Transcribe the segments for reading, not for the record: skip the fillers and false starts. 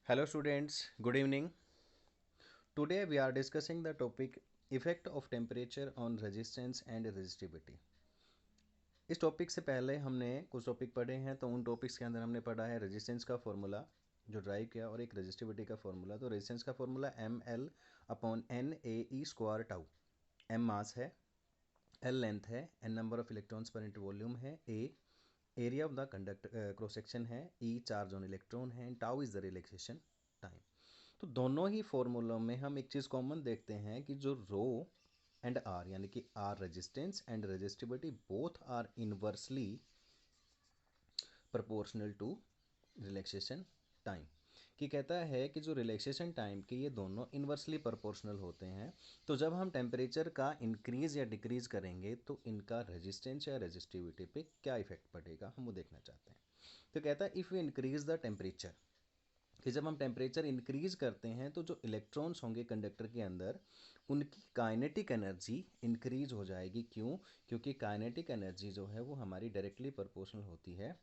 Hello students, good evening. Today we are discussing the topic effect of temperature on resistance and resistivity. इस topic से पहले हमने कुछ topic पढ़े हैं, तो उन टॉपिक्स के अंदर हमने पढ़ा है रेजिस्टेंस का फॉर्मूला जो ड्राइव किया और एक रेजिस्टिविटी का फॉर्मूला। तो रेजिस्टेंस का फॉर्मूला ml/n/e² टाउ। m मास है, l लेंथ है, n नंबर ऑफ इलेक्ट्रॉन्स पर इंटू वॉल्यूम है, a area of the conduct cross section है, e चार्ज ऑन इलेक्ट्रॉन है, tau is the relaxation time. तो दोनों ही फॉर्मूलों में हम एक चीज़ कॉमन देखते हैं कि जो रो एंड आर यानी कि R resistance and resistivity both are inversely proportional to relaxation time. कि कहता है कि जो रिलैक्सेशन टाइम के ये दोनों इनवर्सली प्रोपोर्शनल होते हैं। तो जब हम टेम्परेचर का इंक्रीज़ या डिक्रीज़ करेंगे तो इनका रेजिस्टेंस या रेजिस्टिविटी पे क्या इफेक्ट पड़ेगा, हम वो देखना चाहते हैं। तो कहता है if you increase the temperature, कि जब हम टेम्परेचर इंक्रीज़ करते हैं तो जो इलेक्ट्रॉन्स होंगे कंडक्टर के अंदर उनकी काइनेटिक एनर्जी इंक्रीज हो जाएगी। क्यों? क्योंकि काइनेटिक एनर्जी जो है वो हमारी डायरेक्टली प्रोपोर्शनल होती है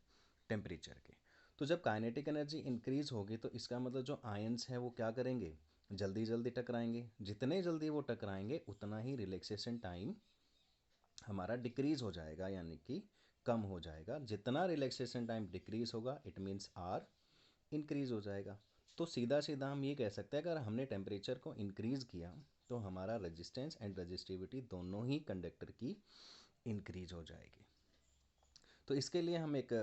टेम्परेचर के। तो जब काइनेटिक एनर्जी इंक्रीज होगी तो इसका मतलब जो आयंस हैं वो क्या करेंगे, जल्दी जल्दी टकराएंगे। जितने जल्दी वो टकराएंगे उतना ही रिलैक्सेशन टाइम हमारा डिक्रीज हो जाएगा, यानी कि कम हो जाएगा। जितना रिलैक्सेशन टाइम डिक्रीज होगा इट मीन्स आर इंक्रीज हो जाएगा। तो सीधा सीधा हम ये कह सकते हैं अगर हमने टेम्परेचर को इंक्रीज़ किया तो हमारा रेजिस्टेंस एंड रेजिस्टिविटी दोनों ही कंडक्टर की इंक्रीज हो जाएगी। तो इसके लिए हम एक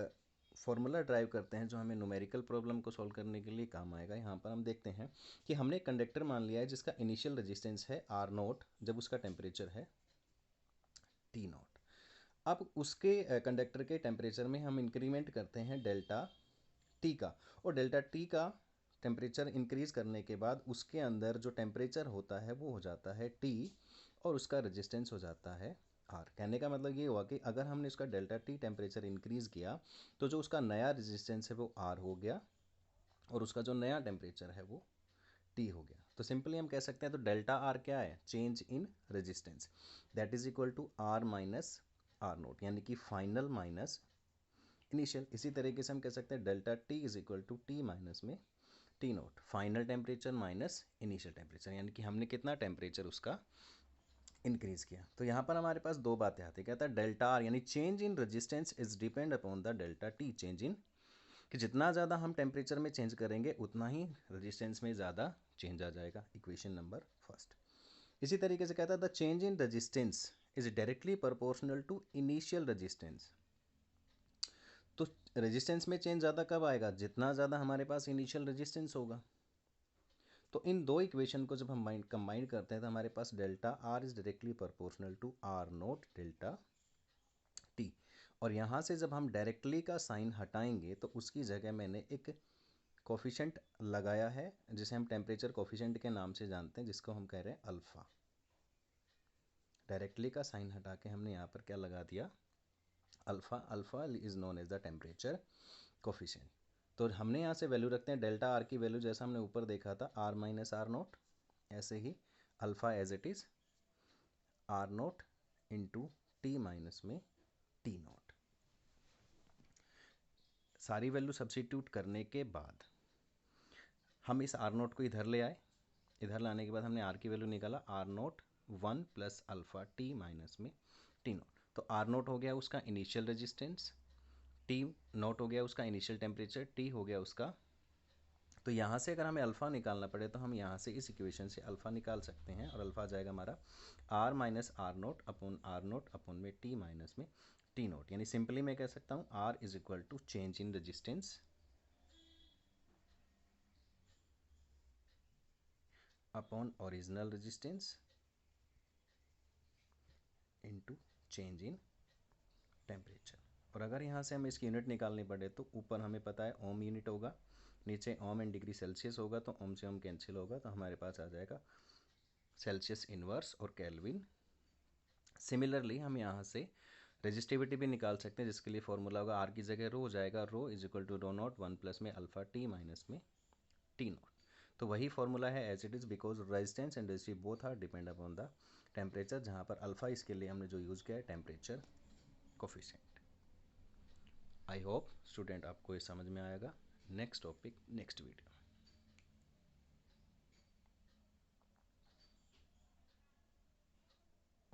फॉर्मूला ड्राइव करते हैं जो हमें न्यूमेरिकल प्रॉब्लम को सॉल्व करने के लिए काम आएगा। यहाँ पर हम देखते हैं कि हमने कंडक्टर मान लिया है जिसका इनिशियल रेजिस्टेंस है आर नोट, जब उसका टेम्परेचर है टी नोट। अब उसके कंडक्टर के टेम्परेचर में हम इंक्रीमेंट करते हैं डेल्टा टी का, और डेल्टा टी का टेम्परेचर इंक्रीज़ करने के बाद उसके अंदर जो टेम्परेचर होता है वो हो जाता है टी और उसका रेजिस्टेंस हो जाता है आर। कहने का मतलब ये हुआ कि अगर हमने उसका डेल्टा टी टेम्परेचर इंक्रीज़ किया तो जो उसका नया रेजिस्टेंस है वो आर हो गया और उसका जो नया टेम्परेचर है वो टी हो गया। तो सिंपली हम कह सकते हैं तो डेल्टा आर क्या है, change in resistance, that is equal to R minus R naught, यानी कि फाइनल माइनस इनिशियल। इसी तरीके से हम कह सकते हैं delta T is equal to T minus में T naught, final temperature minus initial temperature, यानी कि हमने कितना टेम्परेचर उसका इंक्रीज़ किया। तो यहाँ पर हमारे पास दो बातें आती है। कहता है डेल्टा आर यानी change in resistance is depend upon the delta T, change in, कि जितना ज़्यादा हम टेम्परेचर में चेंज करेंगे उतना ही रेजिस्टेंस में ज़्यादा चेंज आ जाएगा। Equation number first. इसी तरीके से कहता है the change in resistance is directly proportional to initial resistance. तो रेजिस्टेंस में चेंज ज़्यादा कब आएगा, जितना ज़्यादा हमारे पास इनिशियल रेजिस्टेंस होगा। तो इन दो इक्वेशन को जब हम कंबाइन करते हैं तो हमारे पास delta R is directly proportional to R naught delta T. और यहाँ से जब हम डायरेक्टली का साइन हटाएंगे तो उसकी जगह मैंने एक कोफिशेंट लगाया है जिसे हम टेम्परेचर कोफिशेंट के नाम से जानते हैं, जिसको हम कह रहे हैं अल्फ़ा। डायरेक्टली का साइन हटा के हमने यहाँ पर क्या लगा दिया, alpha. Alpha is known as the temperature coefficient. तो हमने यहाँ से वैल्यू रखते हैं डेल्टा आर की वैल्यू जैसा हमने ऊपर देखा था आर माइनस आर नोट, ऐसे ही alpha as it is R naught into T minus में टी नोट। सारी वैल्यू सब्सिट्यूट करने के बाद हम इस आर नोट को इधर ले आए। इधर लाने के बाद हमने आर की वैल्यू निकाला, R naught 1 plus alpha T minus में टी नोट। तो आर नोट हो गया उसका इनिशियल रेजिस्टेंस, टी नोट हो गया उसका इनिशियल टेम्परेचर, टी हो गया उसका। तो यहाँ से अगर हमें अल्फ़ा निकालना पड़े तो हम यहाँ से इस इक्वेशन से अल्फ़ा निकाल सकते हैं, और अल्फ़ा आ जाएगा हमारा R minus R naught upon में टी माइनस में टी नोट। यानी सिंपली मैं कह सकता हूँ R is equal to change in resistance upon original resistance into change in temperature. और अगर यहाँ से हमें इसकी यूनिट निकालनी पड़े तो ऊपर हमें पता है ओम यूनिट होगा, नीचे ओम एंड डिग्री सेल्सियस होगा, तो ओम से ओम कैंसिल होगा तो हमारे पास आ जाएगा सेल्सियस इनवर्स और केल्विन। सिमिलरली हम यहाँ से रेजिस्टिविटी भी निकाल सकते हैं, जिसके लिए फॉर्मूला होगा आर की जगह रो हो जाएगा, rho is equal to rho naught 1 plus में अल्फ़ा टी माइनस में टी नॉट। तो वही फॉर्मूला है as it is, because resistance and resistive both are depend upon the temperature, जहाँ पर अल्फ़ा इसके लिए हमने जो यूज़ किया है temperature coefficient. I hope student आपको ये समझ में आएगा। Next topic next video.